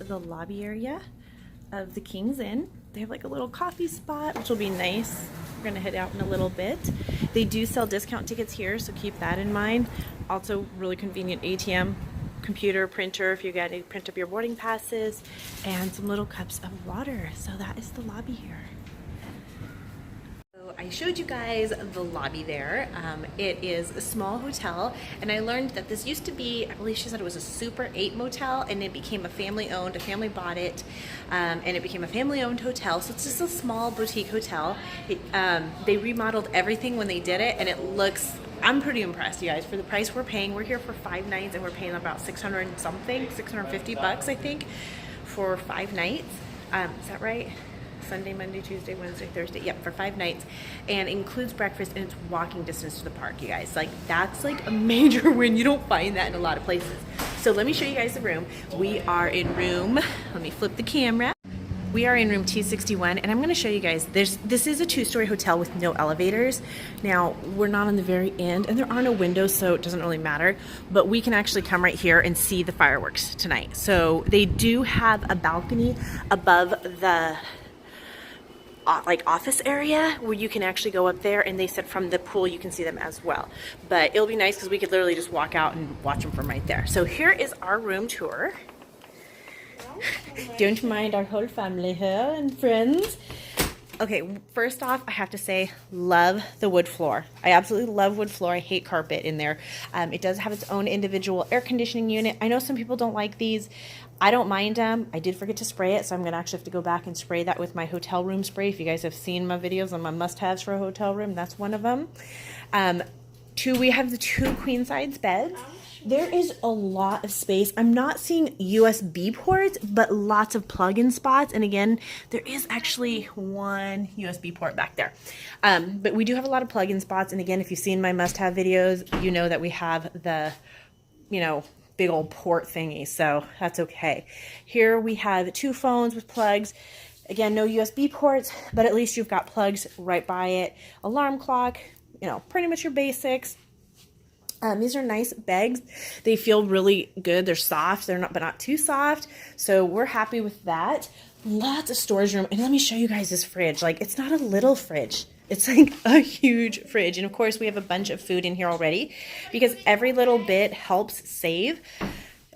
is the lobby area of the King's Inn. They have like a little coffee spot, which will be nice. We're gonna head out in a little bit. They do sell discount tickets here, so keep that in mind. Also, really convenient ATM, computer, printer if you got to print up your boarding passes, and some little cups of water. So that is the lobby here. I showed you guys the lobby there. It is a small hotel, and I learned that this used to be, I believe she said it was a Super 8 motel, and it became a family owned, a family bought it, and it became a family owned hotel. So it's just a small boutique hotel. They remodeled everything when they did it, and it looks, I'm pretty impressed, you guys. For the price we're paying, we're here for 5 nights, and we're paying about 600 and something, 650 bucks, I think, for 5 nights. Is that right? Sunday, Monday, Tuesday, Wednesday, Thursday. Yep, for 5 nights, and includes breakfast, and it's walking distance to the park, you guys. Like, that's like a major win. You don't find that in a lot of places. So let me show you guys the room. We are in room, let me flip the camera. We are in room 261, and I'm going to show you guys, this is a 2-story hotel with no elevators. Now, we're not on the very end, and there are no windows, so it doesn't really matter, but we can actually come right here and see the fireworks tonight. So they do have a balcony above the like office area where you can actually go up there, and they said from the pool you can see them as well. But it'll be nice because we could literally just walk out and watch them from right there. So here is our room tour. Don't mind our whole family here and friends. Okay, first off, I have to say, love the wood floor. I absolutely love wood floor. I hate carpet in there. It does have its own individual air conditioning unit. I know some people don't like these. I don't mind them. I did forget to spray it, so I'm going to actually have to go back and spray that with my hotel room spray. If you guys have seen my videos on my must-haves for a hotel room, that's one of them. We have the 2 queen-size beds. There is a lot of space. I'm not seeing USB ports, but lots of plug-in spots. And again, there is actually 1 USB port back there. But we do have a lot of plug-in spots. And again, if you've seen my must-have videos, you know that we have the, big old port thingy. So that's okay. Here we have 2 phones with plugs. Again, no USB ports, but at least you've got plugs right by it. Alarm clock, pretty much your basics. These are nice bags. They feel really good. They're soft. They're not, but not too soft. So we're happy with that. Lots of storage room. And let me show you guys this fridge. Like, it's not a little fridge. It's like a huge fridge. And of course, we have a bunch of food in here already because every little bit helps save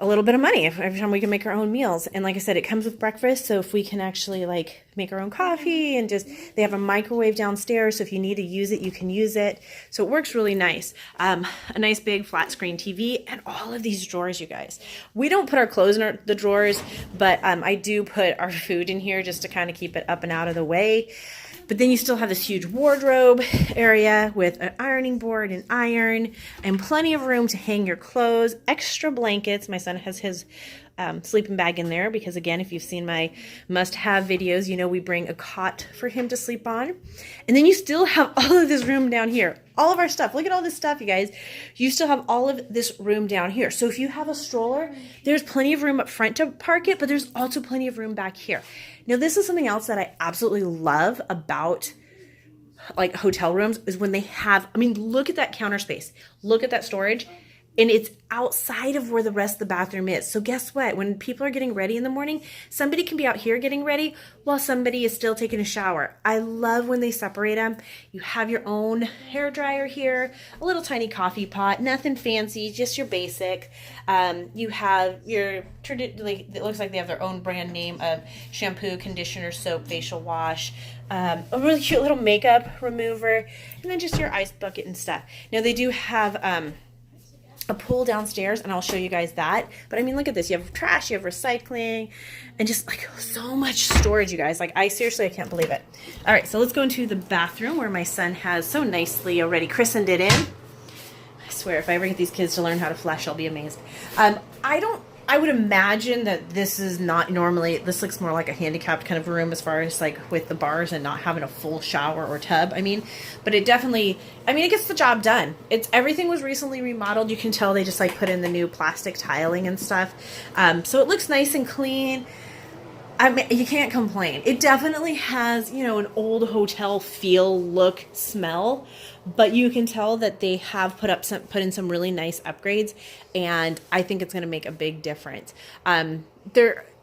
a little bit of money every time we can make our own meals. And like I said, it comes with breakfast, so if we can actually like make our own coffee, and just, they have a microwave downstairs, so if you need to use it, you can use it. So it works really nice. A nice big flat screen TV, and all of these drawers, you guys. We don't put our clothes in the drawers, but I do put our food in here just to kind of keep it up and out of the way. But then you still have this huge wardrobe area with an ironing board and iron, and plenty of room to hang your clothes, extra blankets. My son has his sleeping bag in there because, again, if you've seen my must-have videos, you know we bring a cot for him to sleep on. And then you still have all of this room down here. All of our stuff. Look at all this stuff, you guys. You still have all of this room down here. So if you have a stroller, there's plenty of room up front to park it, but there's also plenty of room back here. Now, this is something else that I absolutely love about like hotel rooms is when they have, look at that counter space. Look at that storage. And it's outside of where the rest of the bathroom is. So guess what? When people are getting ready in the morning, somebody can be out here getting ready while somebody is still taking a shower. I love when they separate them. You have your own hair dryer here, a little tiny coffee pot, nothing fancy, just your basic. You have your, it looks like they have their own brand name of shampoo, conditioner, soap, facial wash, a really cute little makeup remover, and then just your ice bucket and stuff. Now they do have a pool downstairs, and I'll show you guys that. But look at this. You have trash, you have recycling, and just like so much storage, you guys. Like, I can't believe it. All right, so let's go into the bathroom where my son has so nicely already christened it in. I swear, if I ever get these kids to learn how to flush, I'll be amazed. I would imagine that this is not normally, this looks more like a handicapped kind of room as far as like with the bars and not having a full shower or tub. But it definitely, it gets the job done. Everything was recently remodeled. You can tell they just like put in the new plastic tiling and stuff. So it looks nice and clean. You can't complain. It definitely has, an old hotel feel, look, smell, but you can tell that they have put in some really nice upgrades, and I think it's going to make a big difference.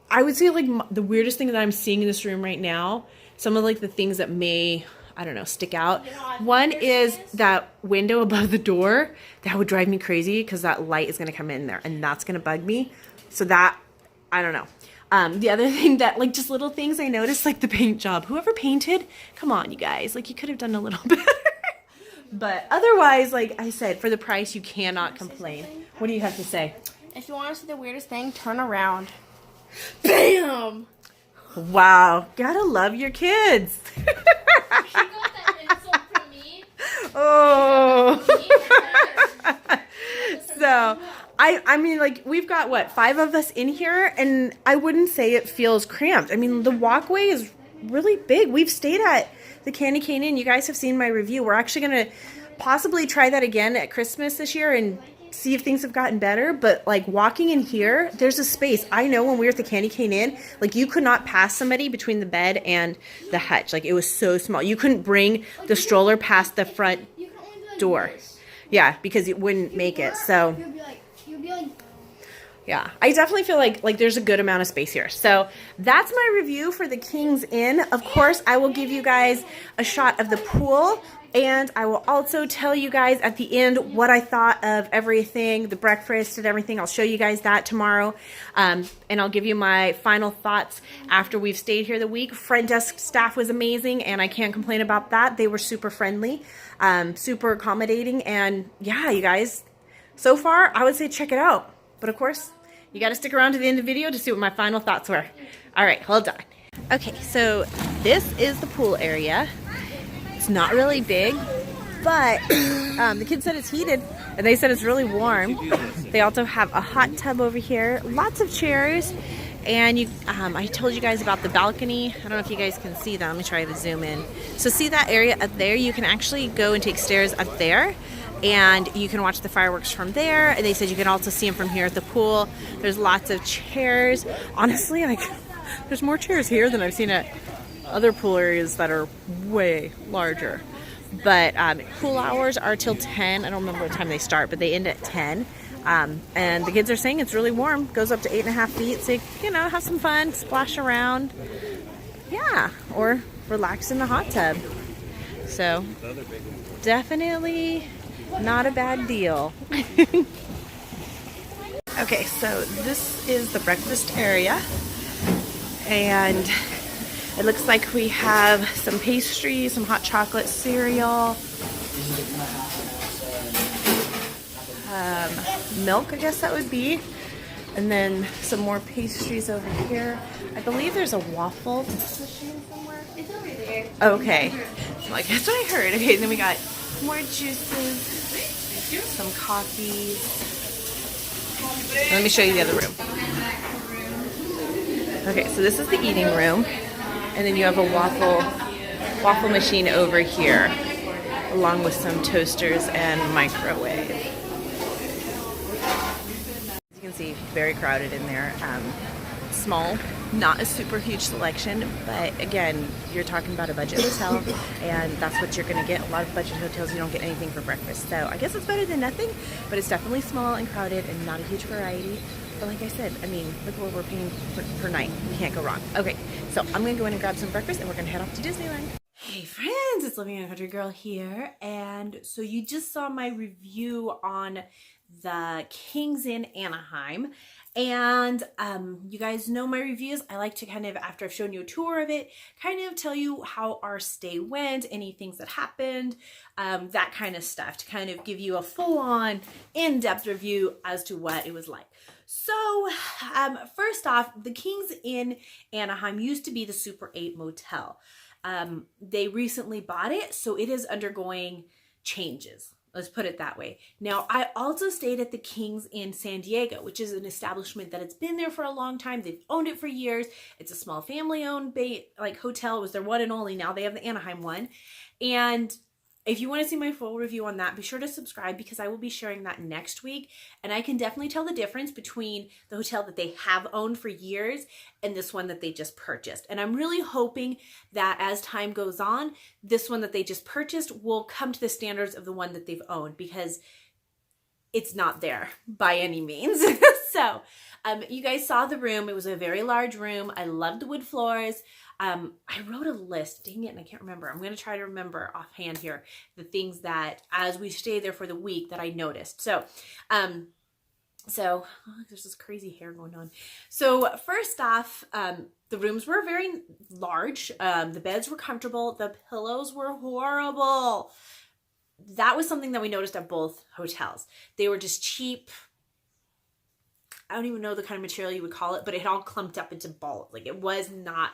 I would say like the weirdest thing that I'm seeing in this room right now, some of like the things that may, I don't know, stick out. One is that window above the door. That would drive me crazy because that light is going to come in there and that's going to bug me. So that, I don't know. The other thing that, like, just little things I noticed, like the paint job. Whoever painted, come on, you guys. Like, you could have done a little better. But otherwise, like I said, for the price, you cannot complain. What do you have to say? If you want to see the weirdest thing, turn around. Bam! Wow. Gotta love your kids. She got that insult from me. Oh. So, I mean, like, we've got, what, 5 of us in here, and I wouldn't say it feels cramped. I mean, the walkway is really big. We've stayed at the Candy Cane Inn. You guys have seen my review. We're actually going to possibly try that again at Christmas this year and see if things have gotten better. But, like, walking in here, there's a space. I know when we were at the Candy Cane Inn, like, you could not pass somebody between the bed and the hutch. Like, it was so small. You couldn't bring the stroller past the front door. Yeah, because it wouldn't make it. So, yeah, I definitely feel like there's a good amount of space here. So that's my review for the King's Inn. Of course, I will give you guys a shot of the pool, and I will also tell you guys at the end what I thought of everything, the breakfast and everything. I'll show you guys that tomorrow, and I'll give you my final thoughts after we've stayed here the week. Front desk staff was amazing, and I can't complain about that. They were super friendly, super accommodating, and yeah, you guys, so far, I would say check it out. But of course, you got to stick around to the end of the video to see what my final thoughts were. All right, hold on. Okay, so this is the pool area. It's not really big, but the kids said it's heated, and they said it's really warm. They also have a hot tub over here, lots of chairs, and you. I told you guys about the balcony. I don't know if you guys can see that. Let me try to zoom in. So see that area up there? You can actually go and take stairs up there, and you can watch the fireworks from there. And they said you can also see them from here at the pool. There's lots of chairs. Honestly, like, there's more chairs here than I've seen at other pool areas that are way larger. But pool hours are till 10. I don't remember what time they start, but they end at 10. And the kids are saying it's really warm. Goes up to 8.5 feet. So, you know, have some fun, splash around. Yeah, or relax in the hot tub. So, definitely not a bad deal. Okay, so this is the breakfast area, and it looks like we have some pastries, some hot chocolate cereal, milk, I guess that would be, and then some more pastries over here. I believe there's a waffle machine somewhere. It's over there. Okay, like that's what I heard. Okay, then we got more juices, some coffees. Let me show you the other room. Okay, so this is the eating room, and then you have a waffle machine over here, along with some toasters and microwave. As you can see, very crowded in there. Small, not a super huge selection, but again, you're talking about a budget hotel, and that's what you're going to get. A lot of budget hotels, you don't get anything for breakfast, so I guess it's better than nothing, but it's definitely small and crowded and not a huge variety. But like I said, I mean, look what we're paying per night. You can't go wrong. Okay, so I'm going to go in and grab some breakfast, and we're going to head off to Disneyland. Hey friends, it's Living in a Country Girl here, and so you just saw my review on the King's Inn Anaheim. And you guys know my reviews. I like to kind of, after I've shown you a tour of it, kind of tell you how our stay went, any things that happened, that kind of stuff, to kind of give you a full-on, in-depth review as to what it was like. So first off, the King's Inn Anaheim used to be the Super 8 Motel. They recently bought it, so it is undergoing changes. Let's put it that way. Now, I also stayed at the King's Inn San Diego, which is an establishment that it's been there for a long time. They've owned it for years. It's a small family-owned hotel. It was their one and only. Now they have the Anaheim one. And if you want to see my full review on that, be sure to subscribe, because I will be sharing that next week. And I can definitely tell the difference between the hotel that they have owned for years and this one that they just purchased. And I'm really hoping that as time goes on, this one that they just purchased will come to the standards of the one that they've owned, because it's not there by any means. So you guys saw the room. It was a very large room. I loved the wood floors. I wrote a list, dang it, and I can't remember. I'm going to try to remember offhand here the things that as we stayed there for the week that I noticed. So there's this crazy hair going on. So first off, the rooms were very large. The beds were comfortable. The pillows were horrible. That was something that we noticed at both hotels. They were just cheap. I don't even know the kind of material you would call it, but it had all clumped up into balls. Like it was not,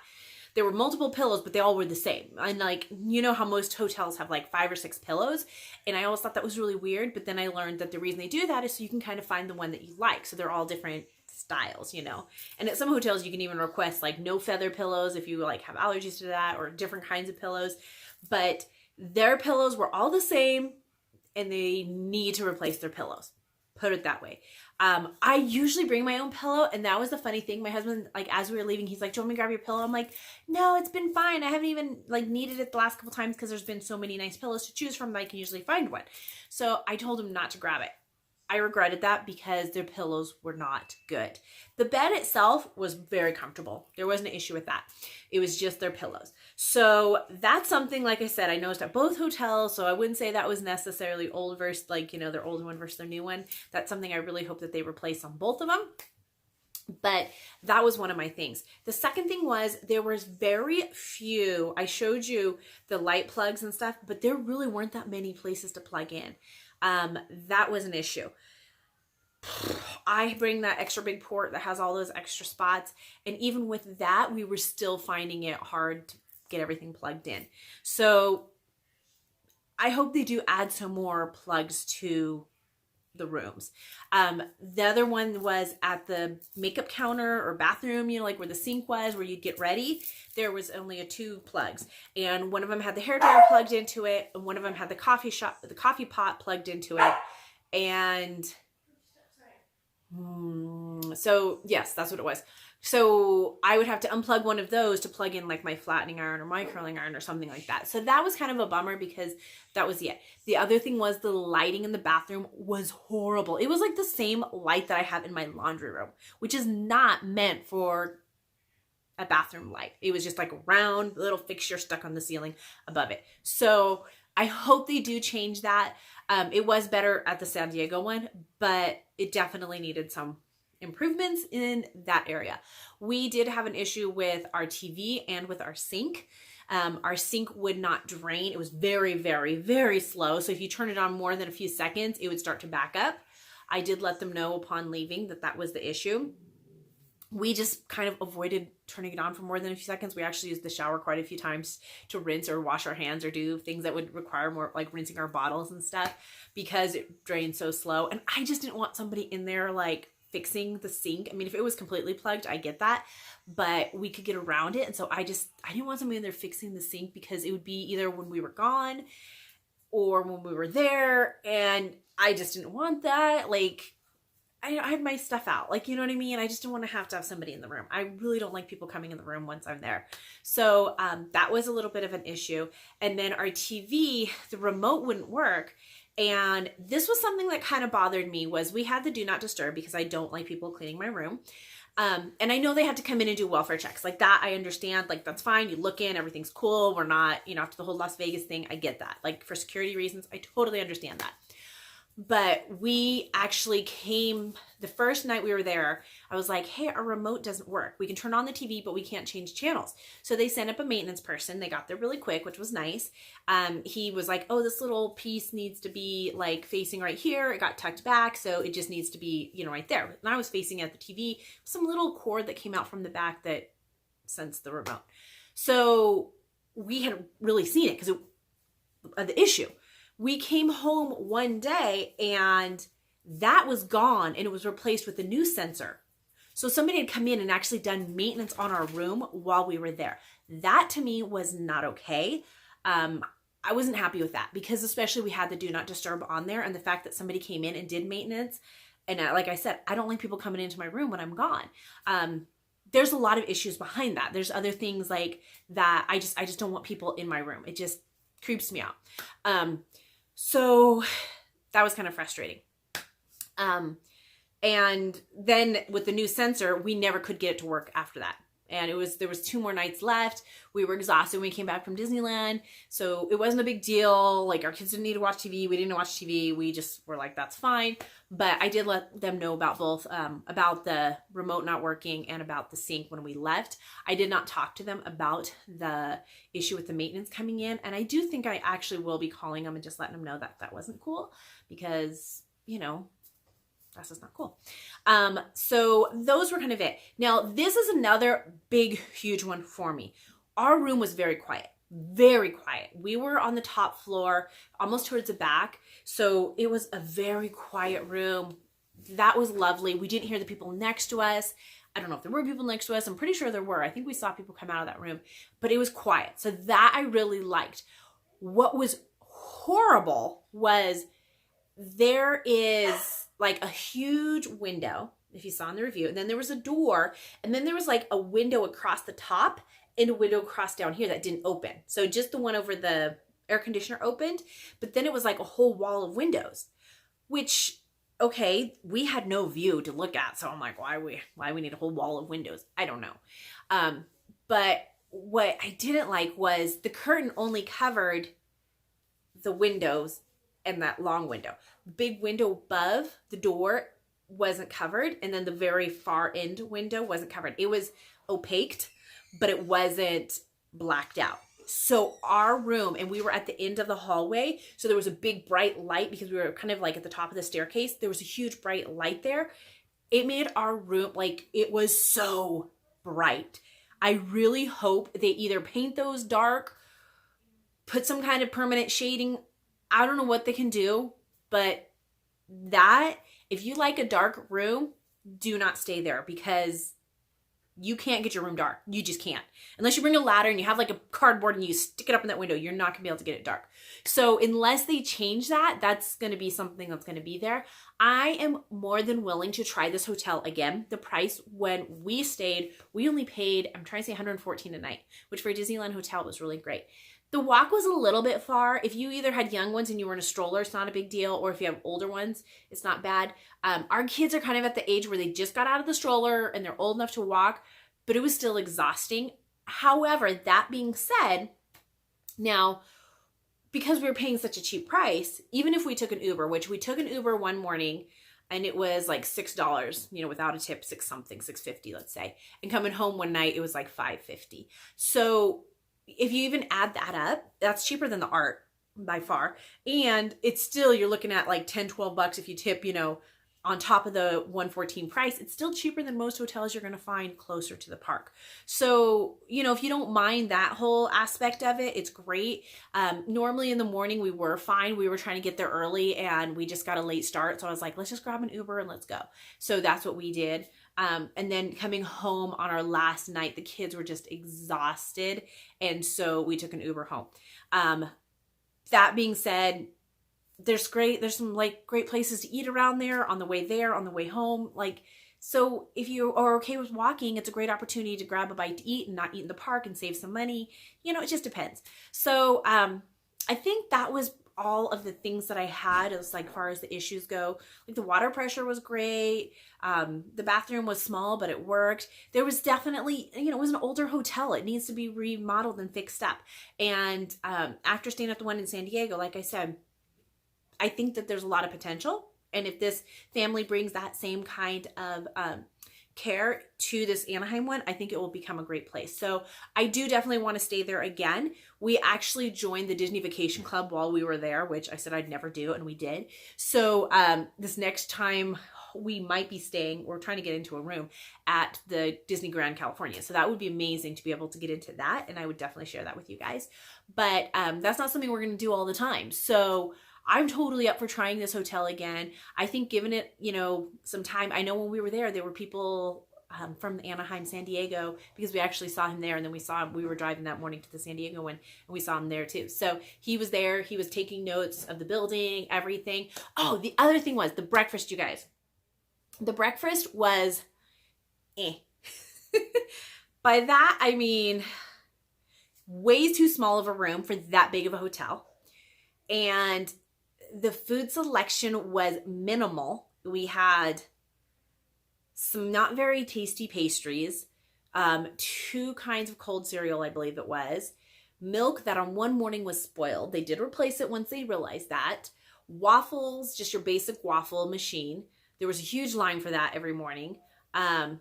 there were multiple pillows, but they all were the same. And like, you know how most hotels have like 5 or 6 pillows. And I always thought that was really weird. But then I learned that the reason they do that is so you can kind of find the one that you like. So they're all different styles, you know. And at some hotels, you can even request like no feather pillows if you like have allergies to that, or different kinds of pillows. But their pillows were all the same and they need to replace their pillows. Put it that way. I usually bring my own pillow, and that was the funny thing. My husband, like, as we were leaving, he's like, "Do you want me to grab your pillow?" I'm like, "No, it's been fine. I haven't even like needed it the last couple times because there's been so many nice pillows to choose from that I can usually find one." So I told him not to grab it. I regretted that because their pillows were not good. The bed itself was very comfortable. There wasn't an issue with that. It was just their pillows. So that's something, like I said, I noticed at both hotels. So I wouldn't say that was necessarily old versus like, you know, their old one versus their new one. That's something I really hope that they replace on both of them. But that was one of my things. The second thing was there was very few, I showed you the light plugs and stuff, but there really weren't that many places to plug in. That was an issue. I bring that extra big port that has all those extra spots. And even with that, we were still finding it hard to get everything plugged in. So I hope they do add some more plugs to the rooms. The other one was at the makeup counter or bathroom, you know, like where the sink was, where you'd get ready. There was only 2 plugs, and one of them had the hairdryer plugged into it, and one of them had the coffee pot plugged into it. And so yes, that's what it was. So I would have to unplug one of those to plug in like my flattening iron or my curling iron or something like that. So that was kind of a bummer because that was it. The other thing was the lighting in the bathroom was horrible. It was like the same light that I have in my laundry room, which is not meant for a bathroom light. It was just like a round little fixture stuck on the ceiling above it. So I hope they do change that. It was better at the San Diego one, but it definitely needed some improvements in that area. We did have an issue with our TV and with our sink. Our sink would not drain. It was very, very, very slow. So if you turn it on more than a few seconds, it would start to back up. I did let them know upon leaving that that was the issue. We just kind of avoided turning it on for more than a few seconds. We actually used the shower quite a few times to rinse or wash our hands or do things that would require more, like rinsing our bottles and stuff, because it drained so slow. And I just didn't want somebody in there like fixing the sink. I mean, if it was completely plugged, I get that, but we could get around it. And so I didn't want somebody in there fixing the sink, because it would be either when we were gone or when we were there. And I just didn't want that. Like, I had my stuff out, like, you know what I mean? I just don't want to have somebody in the room. I really don't like people coming in the room once I'm there. So that was a little bit of an issue. And then our TV, the remote wouldn't work. And this was something that kind of bothered me, was we had the do not disturb because I don't like people cleaning my room. And I know they had to come in and do welfare checks like that. I understand, like, that's fine. You look in, everything's cool. We're not, you know, after the whole Las Vegas thing, I get that. Like, for security reasons, I totally understand that. But we actually came, the first night we were there, I was like, hey, our remote doesn't work. We can turn on the TV, but we can't change channels. So they sent up a maintenance person. They got there really quick, which was nice. He was like, oh, this little piece needs to be like facing right here. It got tucked back, so it just needs to be, you know, right there. And I was facing at the TV, some little cord that came out from the back that sensed the remote. So we had really seen it because of the issue. We came home one day and that was gone, and it was replaced with a new sensor. So somebody had come in and actually done maintenance on our room while we were there. That to me was not okay. I wasn't happy with that, because especially we had the do not disturb on there, and the fact that somebody came in and did maintenance. And like I said, I don't like people coming into my room when I'm gone. There's a lot of issues behind that. There's other things like that. I just don't want people in my room. It just creeps me out. So that was kind of frustrating. And then with the new sensor, we never could get it to work after that. And there was 2 more nights left. We were exhausted when we came back from Disneyland. So it wasn't a big deal. Like, our kids didn't need to watch TV. We didn't watch TV. We just were like, that's fine. But I did let them know about both, about the remote not working and about the sink when we left. I did not talk to them about the issue with the maintenance coming in. And I do think I actually will be calling them and just letting them know that that wasn't cool, because, you know, that's just not cool. So those were kind of it. Now, this is another big, huge one for me. Our room was very quiet, very quiet. We were on the top floor, almost towards the back. So it was a very quiet room. That was lovely. We didn't hear the people next to us. I don't know if there were people next to us. I'm pretty sure there were. I think we saw people come out of that room, but it was quiet. So that I really liked. What was horrible was there is like a huge window, if you saw in the review, and then there was a door, and then there was like a window across the top and a window across down here that didn't open. So just the one over the air conditioner opened, but then it was like a whole wall of windows, which, okay, we had no view to look at. So I'm like, why we need a whole wall of windows? I don't know. But what I didn't like was the curtain only covered the windows and that long window. Big window above the door wasn't covered, and then the very far end window wasn't covered. It was opaqued, but it wasn't blacked out. So our room, and we were at the end of the hallway, so there was a big bright light because we were kind of like at the top of the staircase. There was a huge bright light there. It made our room, like, it was so bright. I really hope they either paint those dark, put some kind of permanent shading. I don't know what they can do, but that, if you like a dark room, do not stay there, because you can't get your room dark. You just can't. Unless you bring a ladder and you have like a cardboard and you stick it up in that window, you're not going to be able to get it dark. So unless they change that, that's going to be something that's going to be there. I am more than willing to try this hotel again. The price when we stayed, we only paid, I'm trying to say $114 a night, which for a Disneyland hotel was really great. The walk was a little bit far. If you either had young ones and you were in a stroller, it's not a big deal. Or if you have older ones, it's not bad. Our kids are kind of at the age where they just got out of the stroller and they're old enough to walk, but it was still exhausting. However, that being said, now, because we were paying such a cheap price, even if we took an Uber, which we took an Uber one morning and it was like $6, you know, without a tip, $6.50, let's say. And coming home one night, it was like $5.50. So if you even add that up, that's cheaper than the art by far. And it's still, you're looking at like $10, $12 if you tip, you know, on top of the $114 price. It's still cheaper than most hotels you're going to find closer to the park. So, you know, if you don't mind that whole aspect of it, it's great. Normally in the morning we were fine. We were trying to get there early and we just got a late start. So I was like, let's just grab an Uber and let's go. So that's what we did. And then coming home on our last night, the kids were just exhausted. And so we took an Uber home. That being said, there's some like great places to eat around there, on the way home. Like, so if you are okay with walking, it's a great opportunity to grab a bite to eat and not eat in the park and save some money. You know, it just depends. So, I think that was all of the things that I had as like far as the issues go. Like the water pressure was great. The bathroom was small, but it worked. There was definitely, you know, it was an older hotel. It needs to be remodeled and fixed up. And after staying at the one in San Diego, like I said, I think that there's a lot of potential. And if this family brings that same kind of care to this Anaheim one, I think it will become a great place. So I do definitely want to stay there again. We actually joined the Disney Vacation Club while we were there, which I said I'd never do, and we did. So this next time we might be staying, we're trying to get into a room at the Disney Grand California. So that would be amazing to be able to get into that. And I would definitely share that with you guys. But that's not something we're going to do all the time. So I'm totally up for trying this hotel again. I think giving it, you know, some time. I know when we were there were people from Anaheim, San Diego, because we actually saw him there. And then we were driving that morning to the San Diego one and we saw him there too. So he was there. He was taking notes of the building, everything. Oh, the other thing was the breakfast, you guys. The breakfast was By that, I mean, way too small of a room for that big of a hotel. And the food selection was minimal. We had some not very tasty pastries, 2 kinds of cold cereal, I believe it was, milk that on one morning was spoiled. They did replace it once they realized that. Waffles, just your basic waffle machine. There was a huge line for that every morning. The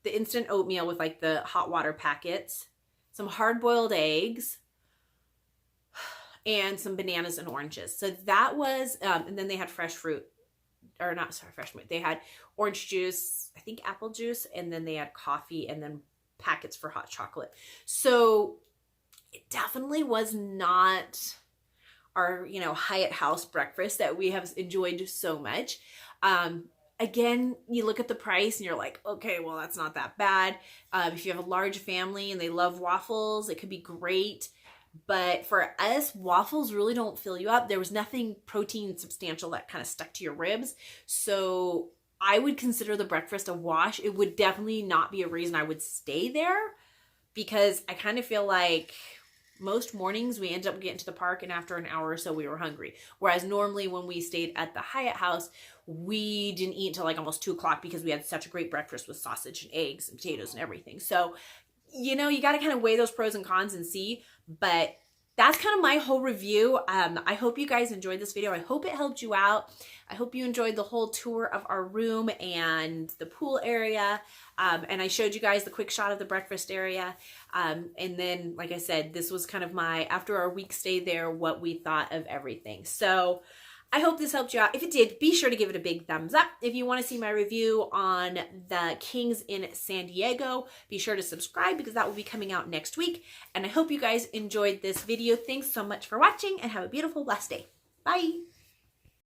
instant oatmeal with like the hot water packets, some hard-boiled eggs, and some bananas and oranges. So that was, and then they had fresh fruit, or not, sorry, fresh fruit. They had orange juice, I think apple juice, and then they had coffee and then packets for hot chocolate. So it definitely was not our, Hyatt House breakfast that we have enjoyed so much. Again, you look at the price and you're like, okay, well, that's not that bad. If you have a large family and they love waffles, it could be great. But for us, waffles really don't fill you up. There was nothing protein substantial that kind of stuck to your ribs. So I would consider the breakfast a wash. It would definitely not be a reason I would stay there, because I kind of feel like most mornings we end up getting to the park and after an hour or so we were hungry. Whereas normally when we stayed at the Hyatt House, we didn't eat until like almost 2 o'clock because we had such a great breakfast with sausage and eggs and potatoes and everything. So, you got to kind of weigh those pros and cons and see. But that's kind of my whole review. I hope you guys enjoyed this video. I hope it helped you out. I hope you enjoyed the whole tour of our room and the pool area. And I showed you guys the quick shot of the breakfast area. And then, like I said, this was kind of after our week stay there, what we thought of everything. So I hope this helped you out. If it did, be sure to give it a big thumbs up. If you want to see my review on the Kings in San Diego, be sure to subscribe because that will be coming out next week. And I hope you guys enjoyed this video. Thanks so much for watching and have a beautiful, blessed day. Bye.